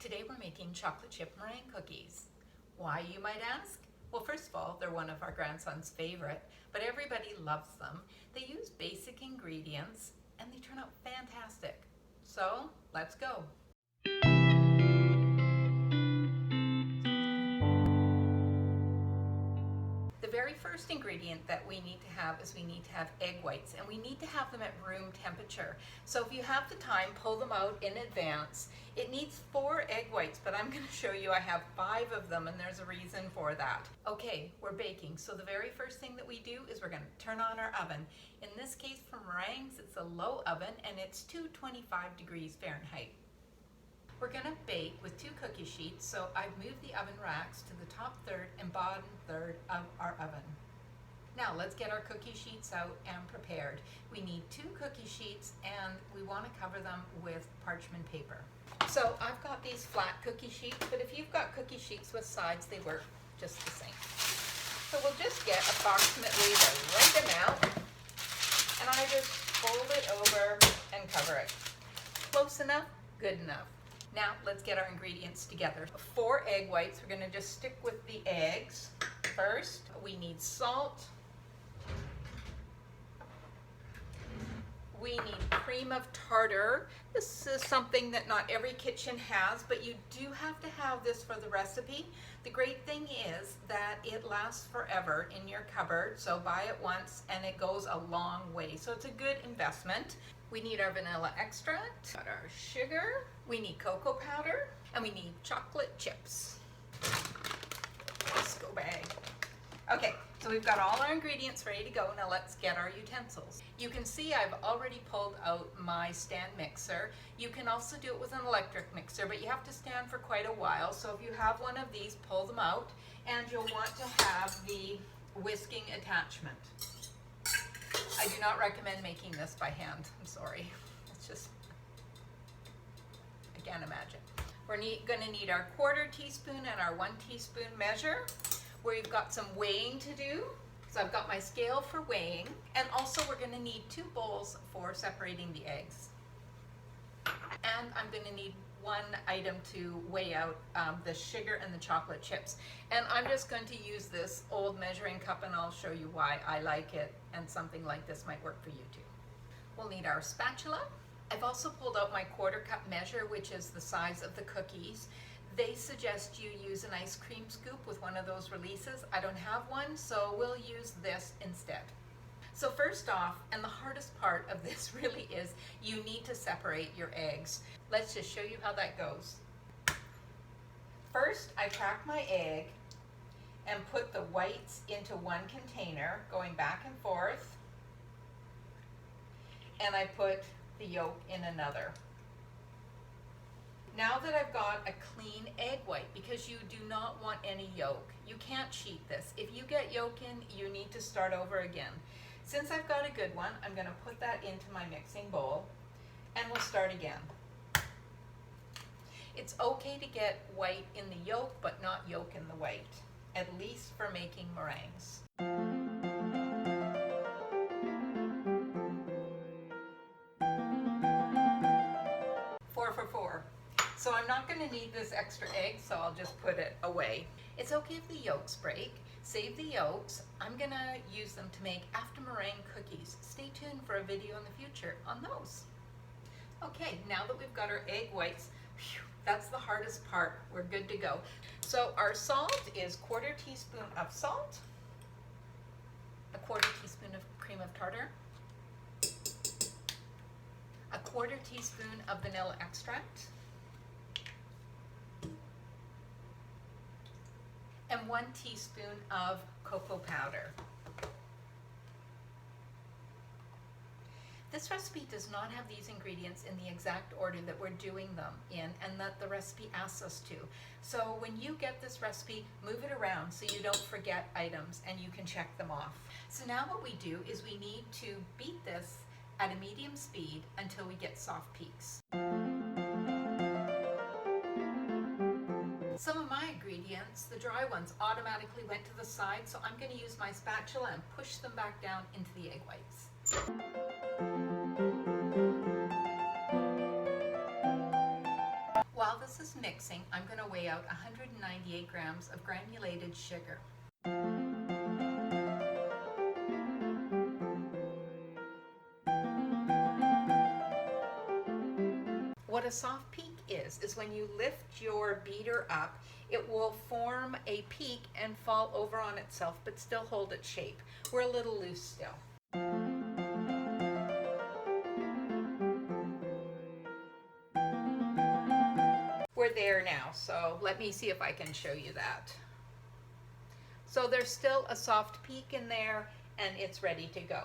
Today we're making chocolate chip meringue cookies. Why, you might ask? Well, first of all, they're one of our grandson's favorite, but everybody loves them. They use basic ingredients and they turn out fantastic. So let's go. The very first ingredient that we need to have is we need to have egg whites, and we need to have them at room temperature. So if you have the time, pull them out in advance. It needs 4 egg whites, but I'm going to show you I have 5 of them, and there's a reason for that. Okay, we're baking. So the very first thing that we do is we're going to turn on our oven. In this case for meringues, it's a low oven and it's 225 degrees Fahrenheit. We're going to bake with 2 cookie sheets, so I've moved the oven racks to the top third and bottom third of our oven. Now let's get our cookie sheets out and prepared. We need 2 cookie sheets and we want to cover them with parchment paper. So I've got these flat cookie sheets, but if you've got cookie sheets with sides, they work just the same. So we'll just get approximately the right amount, and I just fold it over and cover it. Close enough, good enough. Now let's get our ingredients together. 4 egg whites. We're going to just stick with the eggs first. We need salt. We need cream of tartar. This is something that not every kitchen has, but you do have to have this for the recipe. The great thing is that it lasts forever in your cupboard, so buy it once and it goes a long way. So it's a good investment. We need our vanilla extract, got our sugar, we need cocoa powder, and we need chocolate chips. Let's go bag. Okay, so we've got all our ingredients ready to go. Now let's get our utensils. You can see I've already pulled out my stand mixer. You can also do it with an electric mixer, but you have to stand for quite a while. So if you have one of these, pull them out, and you'll want to have the whisking attachment. I do not recommend making this by hand. I'm sorry. It's just, I can't imagine. We're going to need our 1/4 teaspoon and our 1 teaspoon measure. We've got some weighing to do. So I've got my scale for weighing, and also we're going to need 2 bowls for separating the eggs. And I'm going to need 1 item to weigh out the sugar and the chocolate chips. And I'm just going to use this old measuring cup, and I'll show you why I like it, and something like this might work for you too. We'll need our spatula. I've also pulled out my 1/4 cup measure, which is the size of the cookies. They suggest you use an ice cream scoop with one of those releases. I don't have one, so we'll use this instead. So first off, and the hardest part of this really is, you need to separate your eggs. Let's just show you how that goes. First, I crack my egg and put the whites into one container, going back and forth, and I put the yolk in another. Now that I've got a clean egg white, because you do not want any yolk, you can't cheat this. If you get yolk in, you need to start over again. Since I've got a good one, I'm going to put that into my mixing bowl, and we'll start again. It's okay to get white in the yolk, but not yolk in the white, at least for making meringues. 4 for 4. So I'm not going to need this extra egg, so I'll just put it away. It's okay if the yolks break. Save the yolks. I'm going to use them to make after meringue cookies. Stay tuned for a video in the future on those. Okay, now that we've got our egg whites, that's the hardest part. We're good to go. So our salt is 1/4 teaspoon of salt, a 1/4 teaspoon of cream of tartar, a 1/4 teaspoon of vanilla extract, and 1 teaspoon of cocoa powder. This recipe does not have these ingredients in the exact order that we're doing them in and that the recipe asks us to. So when you get this recipe, move it around so you don't forget items and you can check them off. So now what we do is we need to beat this at a medium speed until we get soft peaks. Some of my ingredients, the dry ones, automatically went to the side, so I'm going to use my spatula and push them back down into the egg whites. While this is it's mixing, I'm going to weigh out 198 grams of granulated sugar. What a soft peak is when you lift your beater up, it will form a peak and fall over on itself, but still hold its shape. We're a little loose still. We're there now, so let me see if I can show you that. So there's still a soft peak in there, and it's ready to go.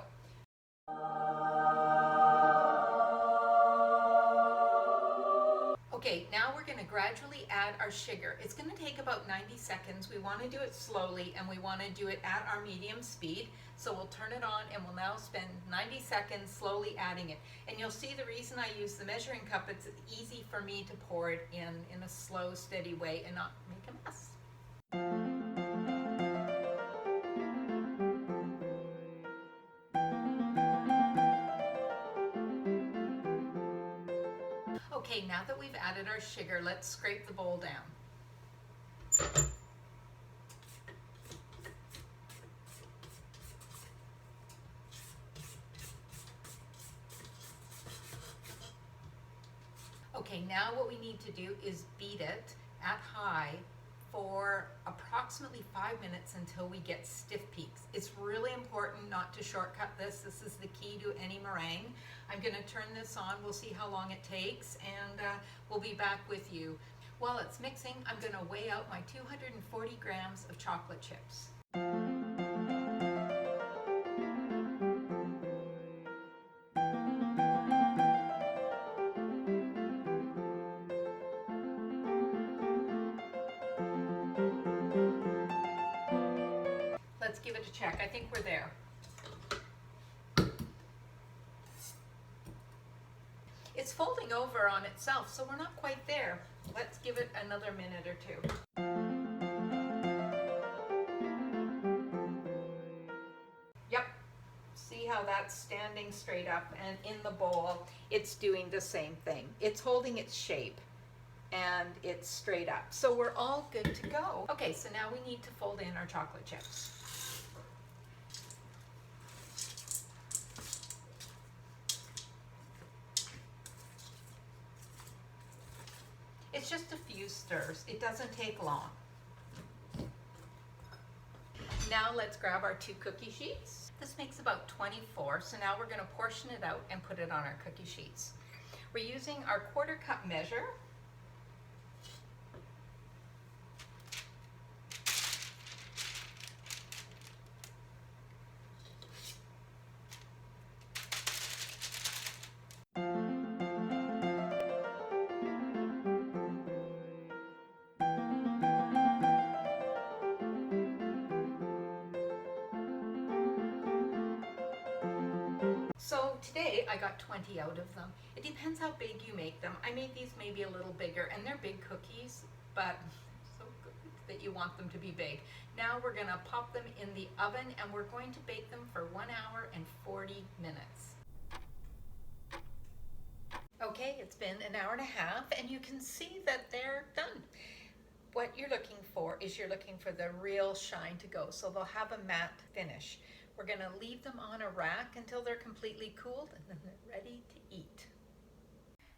Okay, now we're going to gradually add our sugar. It's going to take about 90 seconds. We want to do it slowly, and we want to do it at our medium speed. So we'll turn it on, and we'll now spend 90 seconds slowly adding it. And you'll see the reason I use the measuring cup, it's easy for me to pour it in a slow, steady way and not make a mess. Okay, now that we've added our sugar, let's scrape the bowl down. Okay, now what we need to do is beat it at high for approximately 5 minutes until we get stiff peaks. It's really important not to shortcut this. This is the key to any meringue. I'm going to turn this on. We'll see how long it takes, and we'll be back with you. While it's mixing, I'm going to weigh out my 240 grams of chocolate chips. Let's give it a check. I think we're there. It's folding over on itself, so we're not quite there. Let's give it another minute or two. Yep. See how that's standing straight up, and in the bowl, it's doing the same thing. It's holding its shape, and it's straight up. So we're all good to go. Okay, so now we need to fold in our chocolate chips. It's just a few stirs. It doesn't take long. Now let's grab our 2 cookie sheets. This makes about 24, so now we're going to portion it out and put it on our cookie sheets. We're using our 1/4 cup measure. So today I got 20 out of them. It depends how big you make them. I made these maybe a little bigger, and they're big cookies, but so good that you want them to be big. Now we're going to pop them in the oven, and we're going to bake them for 1 hour and 40 minutes. Okay, it's been 1.5 hours, and you can see that they're done. What you're looking for is you're looking for the real shine to go, so they'll have a matte finish. We're going to leave them on a rack until they're completely cooled, and then they're ready to eat.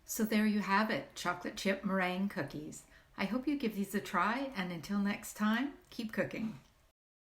So there you have it, chocolate chip meringue cookies. I hope you give these a try, and until next time, keep cooking.